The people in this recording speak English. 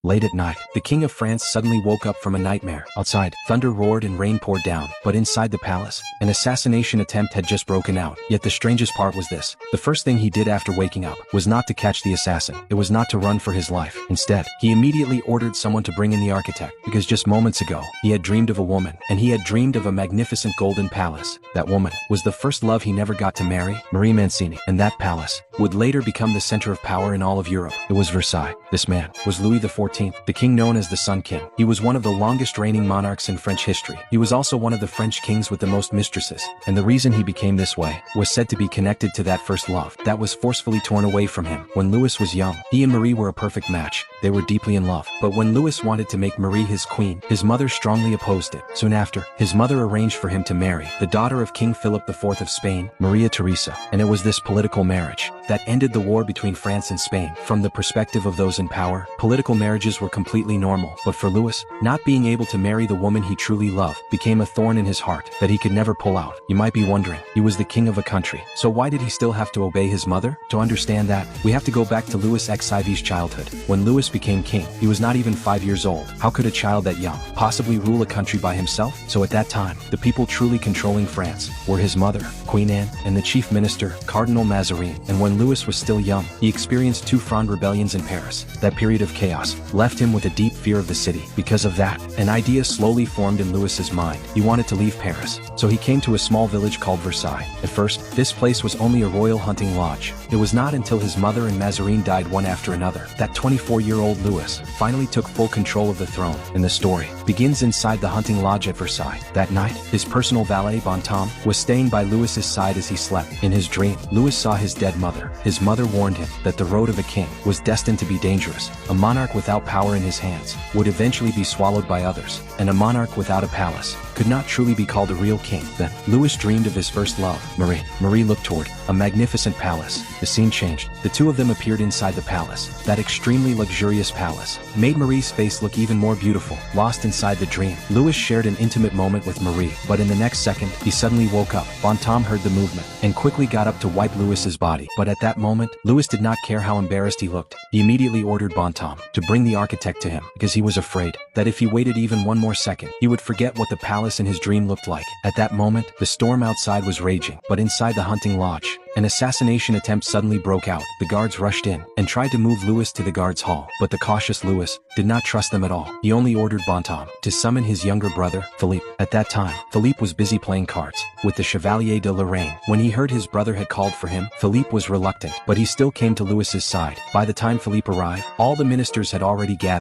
Late at night, the King of France suddenly woke up from a nightmare. Outside, thunder roared and rain poured down, but inside the palace, an assassination attempt had just broken out. Yet the strangest part was this. The first thing he did after waking up was not to catch the assassin. It was not to run for his life. Instead, he immediately ordered someone to bring in the architect, because just moments ago, he had dreamed of a woman, and he had dreamed of a magnificent golden palace. That woman was the first love he never got to marry, Marie Mancini, and that palace would later become the center of power in all of Europe. It was Versailles. This man was Louis XIV, the king known as the Sun King. He was one of the longest reigning monarchs in French history. He was also one of the French kings with the most mistresses, and the reason he became this way was said to be connected to that first love that was forcefully torn away from him. When Louis was young, he and Marie were a perfect match. They were deeply in love. But when Louis wanted to make Marie his queen, his mother strongly opposed it. Soon after, his mother arranged for him to marry the daughter of King Philip IV of Spain, Maria Theresa, and it was this political marriage that ended the war between France and Spain. From the perspective of those in power, political marriages were completely normal. But for Louis, not being able to marry the woman he truly loved became a thorn in his heart that he could never pull out. You might be wondering, he was the king of a country, so why did he still have to obey his mother? To understand that, we have to go back to Louis XIV's childhood. When Louis became king, he was not even 5 years old. How could a child that young possibly rule a country by himself? So at that time, the people truly controlling France were his mother, Queen Anne, and the chief minister, Cardinal Mazarin. And when Louis was still young, he experienced two Fronde rebellions in Paris. That period of chaos left him with a deep fear of the city. Because of that, an idea slowly formed in Louis's mind. He wanted to leave Paris, so he came to a small village called Versailles. At first, this place was only a royal hunting lodge. It was not until his mother and Mazarin died one after another that 24-year-old Louis finally took full control of the throne. And the story begins inside the hunting lodge at Versailles. That night, his personal valet Bontemps was staying by Louis's side as he slept. In his dream, Louis saw his dead mother. His mother warned him that the road of a king was destined to be dangerous. A monarch without power in his hands would eventually be swallowed by others, and a monarch without a palace could not truly be called a real king. Then, Louis dreamed of his first love, Marie. Marie looked toward a magnificent palace. The scene changed. The two of them appeared inside the palace. That extremely luxurious palace made Marie's face look even more beautiful. Lost inside the dream, Louis shared an intimate moment with Marie, but in the next second, he suddenly woke up. Bontemps heard the movement and quickly got up to wipe Louis's body. But at that moment, Louis did not care how embarrassed he looked. He immediately ordered Bontemps to bring the architect to him because he was afraid that if he waited even one more second, he would forget what the palace in his dream looked like. At that moment, the storm outside was raging, but inside the hunting lodge, an assassination attempt suddenly broke out. The guards rushed in and tried to move Louis to the guards' hall, but the cautious Louis did not trust them at all. He only ordered Bontemps to summon his younger brother, Philippe. At that time, Philippe was busy playing cards with the Chevalier de Lorraine. When he heard his brother had called for him, Philippe was reluctant, but he still came to Louis's side. By the time Philippe arrived, all the ministers had already gathered.